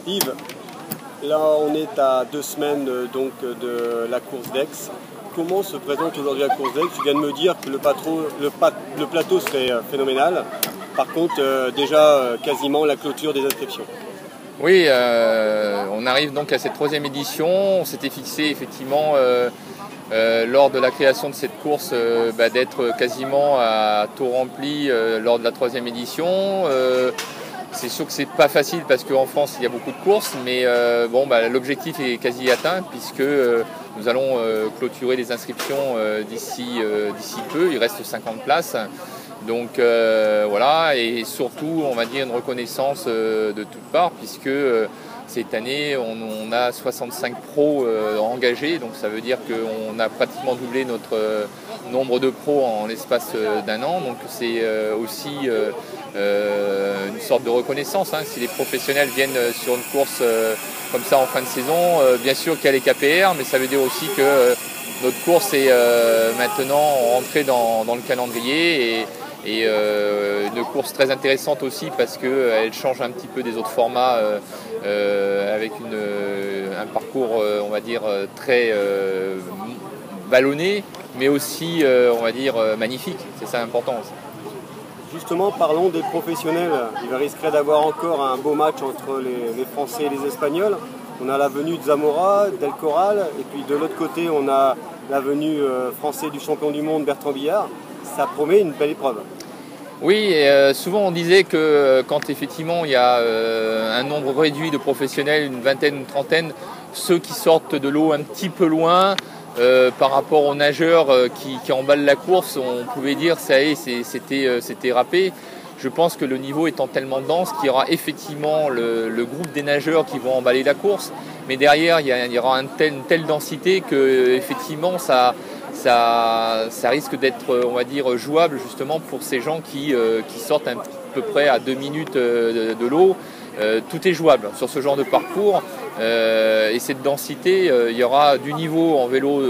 Yves, là on est à 2 semaines donc, de la course d'Aix. Comment se présente aujourd'hui la course d'Aix? Tu viens de me dire que le plateau serait phénoménal. Par contre, déjà quasiment la clôture des inscriptions. Oui, on arrive donc à cette 3e édition. On s'était fixé effectivement lors de la création de cette course d'être quasiment à taux rempli lors de la 3e édition. C'est sûr que c'est pas facile parce qu'en France il y a beaucoup de courses, mais l'objectif est quasi atteint puisque nous allons clôturer les inscriptions d'ici peu. Il reste 50 places. Donc voilà, et surtout on va dire une reconnaissance de toutes parts puisque cette année on a 65 pros engagés, donc ça veut dire qu'on a pratiquement doublé notre nombre de pros en l'espace d'un an, donc c'est aussi une sorte de reconnaissance. Si les professionnels viennent sur une course comme ça en fin de saison, bien sûr qu'il y a les KPR, mais ça veut dire aussi que notre course est maintenant rentrée dans le calendrier et une course très intéressante aussi parce qu'elle change un petit peu des autres formats avec un parcours on va dire très vallonné mais aussi on va dire magnifique, c'est ça l'important aussi. Justement, parlons des professionnels. Il risquerait d'avoir encore un beau match entre les Français et les Espagnols. On a la venue de Zamora, Del Corral, et puis de l'autre côté on a la venue français du champion du monde Bertrand Billard. Ça promet une belle épreuve. Oui, et souvent on disait que quand effectivement il y a un nombre réduit de professionnels, une vingtaine, une trentaine, ceux qui sortent de l'eau un petit peu loin par rapport aux nageurs qui emballent la course, on pouvait dire ça y est, c'était râpé. Je pense que le niveau étant tellement dense qu'il y aura effectivement le groupe des nageurs qui vont emballer la course, mais derrière il y aura une telle densité que effectivement ça risque d'être, on va dire, jouable justement pour ces gens qui sortent à peu près à 2 minutes de l'eau. Tout est jouable sur ce genre de parcours et cette densité, il y aura du niveau en vélo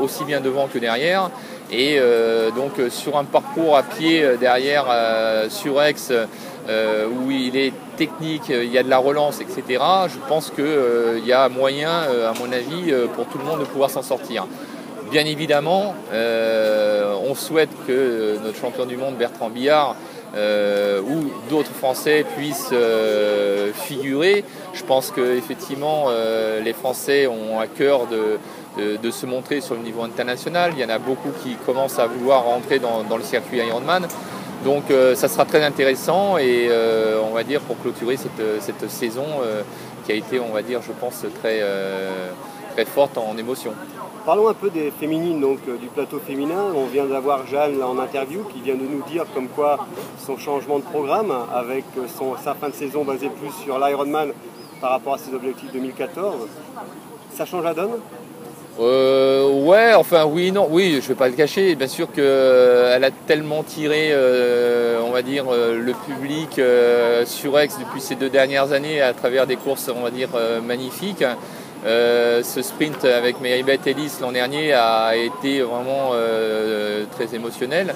aussi bien devant que derrière. Et donc sur un parcours à pied derrière sur Aix où il est technique, il y a de la relance, etc. Je pense qu'il y a moyen, à mon avis, pour tout le monde de pouvoir s'en sortir. Bien évidemment, on souhaite que notre champion du monde Bertrand Billard ou d'autres Français puissent figurer. Je pense qu'effectivement les Français ont à cœur de se montrer sur le niveau international. Il y en a beaucoup qui commencent à vouloir rentrer dans le circuit Ironman. Donc ça sera très intéressant et on va dire pour clôturer cette saison qui a été, on va dire, je pense, très forte en émotion. Parlons un peu des féminines, donc du plateau féminin. On vient d'avoir Jeanne là, en interview qui vient de nous dire comme quoi son changement de programme avec sa fin de saison basée plus sur l'Ironman par rapport à ses objectifs 2014, ça change la donne? Ouais, enfin oui, je vais pas le cacher. Bien sûr qu'elle a tellement tiré, on va dire, le public sur Aix depuis ces 2 dernières années à travers des courses, on va dire, magnifiques. Ce sprint avec Méribeth Ellis l'an dernier a été vraiment très émotionnel.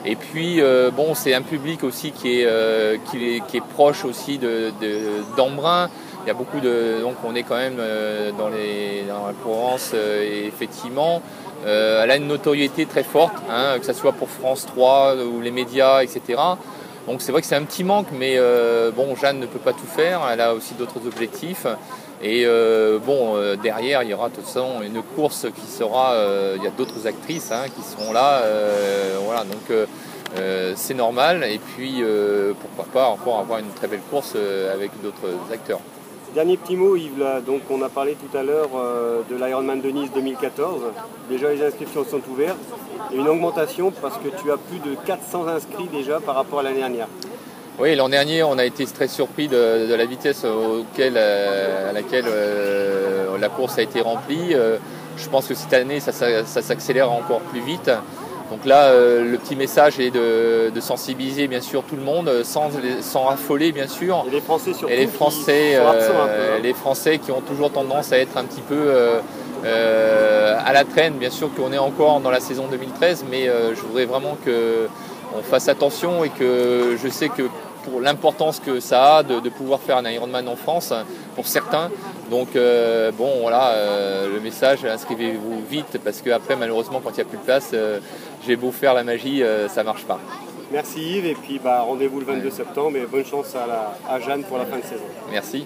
Et puis c'est un public aussi qui est proche aussi d'Embrun. Il y a beaucoup donc on est quand même dans la Provence et effectivement elle a une notoriété très forte, que ce soit pour France 3 ou les médias, etc. Donc c'est vrai que c'est un petit manque, mais Jeanne ne peut pas tout faire, elle a aussi d'autres objectifs. Et derrière il y aura de toute façon une course qui sera, il y a d'autres actrices qui seront là, voilà, donc c'est normal. Et puis pourquoi pas encore avoir une très belle course avec d'autres acteurs. Dernier petit mot Yves, là, donc on a parlé tout à l'heure de l'Ironman de Nice 2014. Déjà les inscriptions sont ouvertes et une augmentation parce que tu as plus de 400 inscrits déjà par rapport à l'année dernière. Oui, l'an dernier on a été très surpris de la vitesse à laquelle la course a été remplie. Je pense que cette année ça s'accélère encore plus vite. Donc là, le petit message est de sensibiliser bien sûr tout le monde, sans affoler bien sûr. Et les Français surtout. Et les Français, les Français qui ont toujours tendance à être un petit peu à la traîne. Bien sûr qu'on est encore dans la saison 2013, mais je voudrais vraiment qu'on fasse attention et que je sais que pour l'importance que ça a de pouvoir faire un Ironman en France pour certains. Donc bon voilà, le message, inscrivez-vous vite parce qu'après malheureusement quand il n'y a plus de place, j'ai beau faire la magie, ça marche pas. Merci Yves et puis rendez-vous le 22 septembre et bonne chance à Jeanne pour la fin de saison. Merci.